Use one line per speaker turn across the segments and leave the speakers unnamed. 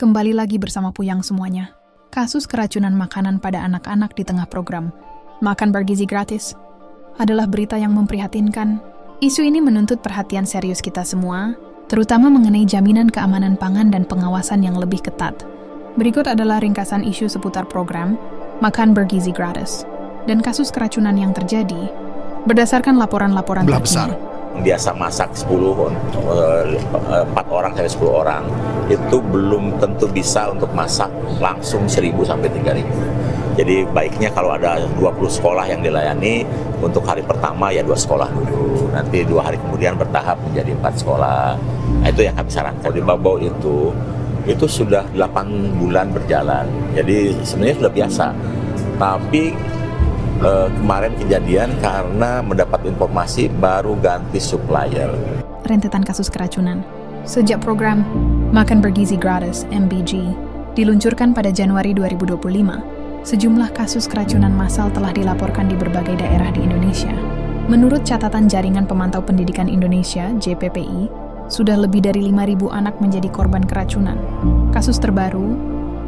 Kembali lagi bersama Puyang semuanya. Kasus keracunan makanan pada anak-anak di tengah program Makan Bergizi Gratis adalah berita yang memprihatinkan. Isu ini menuntut perhatian serius kita semua, terutama mengenai jaminan keamanan pangan dan pengawasan yang lebih ketat. Berikut adalah ringkasan isu seputar program Makan Bergizi Gratis dan kasus keracunan yang terjadi berdasarkan laporan-laporan terkini.
Biasa masak 4 orang sampai 10 orang itu belum tentu bisa untuk masak langsung 1.000 sampai 3.000. Jadi baiknya kalau ada 20 sekolah yang dilayani, untuk hari pertama ya 2 sekolah dulu, nanti 2 hari kemudian bertahap menjadi 4 sekolah. Nah, itu yang kami sarankan. Di Babau itu sudah 8 bulan berjalan, jadi sebenarnya sudah biasa. Tapi kemarin kejadian karena mendapat informasi baru ganti supplier.
Rentetan kasus keracunan. Sejak program Makan Bergizi Gratis (MBG) diluncurkan pada Januari 2025, sejumlah kasus keracunan massal telah dilaporkan di berbagai daerah di Indonesia. Menurut catatan Jaringan Pemantau Pendidikan Indonesia (JPPI), sudah lebih dari 5.000 anak menjadi korban keracunan. Kasus terbaru,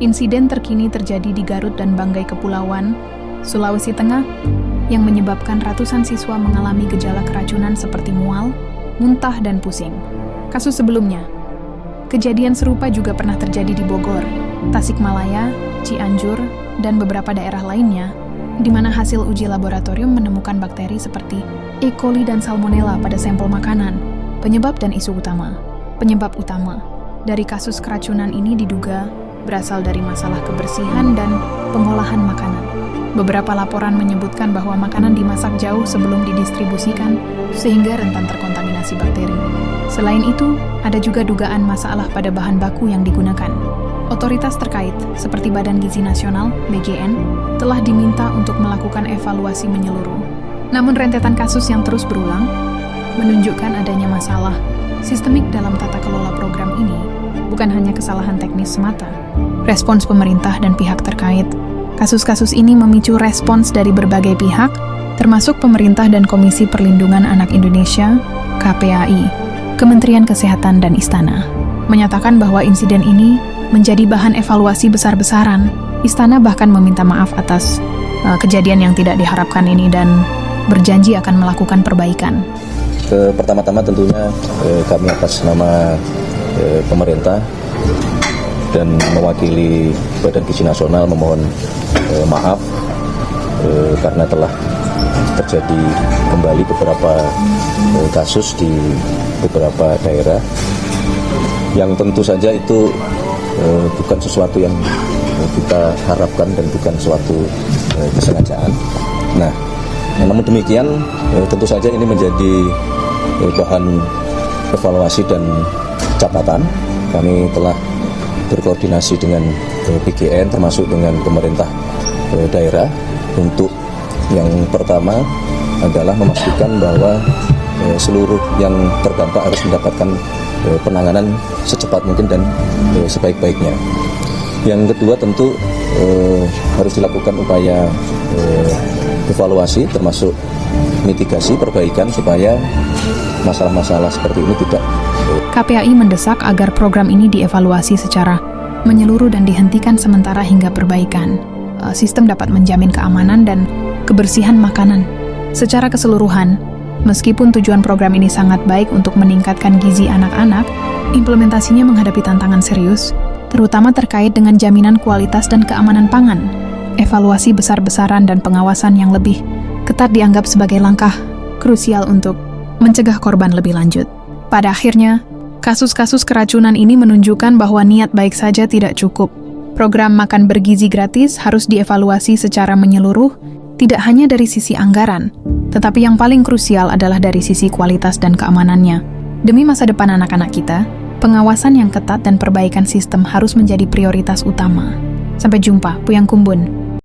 insiden terkini terjadi di Garut dan Banggai Kepulauan, Sulawesi Tengah, yang menyebabkan ratusan siswa mengalami gejala keracunan seperti mual, muntah, dan pusing. Kasus sebelumnya, kejadian serupa juga pernah terjadi di Bogor, Tasikmalaya, Cianjur, dan beberapa daerah lainnya, di mana hasil uji laboratorium menemukan bakteri seperti E. coli dan Salmonella pada sampel makanan. Penyebab utama dari kasus keracunan ini diduga berasal dari masalah kebersihan dan pengolahan makanan. Beberapa laporan menyebutkan bahwa makanan dimasak jauh sebelum didistribusikan, sehingga rentan terkontaminasi bakteri. Selain itu, ada juga dugaan masalah pada bahan baku yang digunakan. Otoritas terkait, seperti Badan Gizi Nasional (BGN), telah diminta untuk melakukan evaluasi menyeluruh. Namun rentetan kasus yang terus berulang menunjukkan adanya masalah sistemik dalam tata kelola program ini, bukan hanya kesalahan teknis semata. Respons pemerintah dan pihak terkait. Kasus-kasus ini memicu respons dari berbagai pihak, termasuk pemerintah dan Komisi Perlindungan Anak Indonesia, KPAI, Kementerian Kesehatan, dan Istana. Menyatakan bahwa insiden ini menjadi bahan evaluasi besar-besaran. Istana bahkan meminta maaf atas kejadian yang tidak diharapkan ini dan berjanji akan melakukan perbaikan.
Pertama-tama tentunya kami atas nama pemerintah dan mewakili Badan Gizi Nasional memohon maaf karena telah terjadi kembali beberapa kasus di beberapa daerah yang tentu saja itu bukan sesuatu yang kita harapkan dan bukan suatu kesengajaan. Nah, namun demikian tentu saja ini menjadi bahan evaluasi dan catatan. Kami telah berkoordinasi dengan BGN termasuk dengan pemerintah daerah untuk yang pertama adalah memastikan bahwa seluruh yang terdampak harus mendapatkan penanganan secepat mungkin dan sebaik-baiknya. Yang kedua tentu harus dilakukan upaya evaluasi termasuk mitigasi perbaikan supaya masalah-masalah seperti ini tidak.
KPAI mendesak agar program ini dievaluasi secara menyeluruh dan dihentikan sementara hingga perbaikan. Sistem dapat menjamin keamanan dan kebersihan makanan. Secara keseluruhan, meskipun tujuan program ini sangat baik untuk meningkatkan gizi anak-anak, implementasinya menghadapi tantangan serius, terutama terkait dengan jaminan kualitas dan keamanan pangan. Evaluasi besar-besaran dan pengawasan yang lebih ketat dianggap sebagai langkah krusial untuk mencegah korban lebih lanjut. Pada akhirnya, kasus-kasus keracunan ini menunjukkan bahwa niat baik saja tidak cukup. Program Makan Bergizi Gratis harus dievaluasi secara menyeluruh, tidak hanya dari sisi anggaran, tetapi yang paling krusial adalah dari sisi kualitas dan keamanannya. Demi masa depan anak-anak kita, pengawasan yang ketat dan perbaikan sistem harus menjadi prioritas utama. Sampai jumpa, Puyang Kumbun.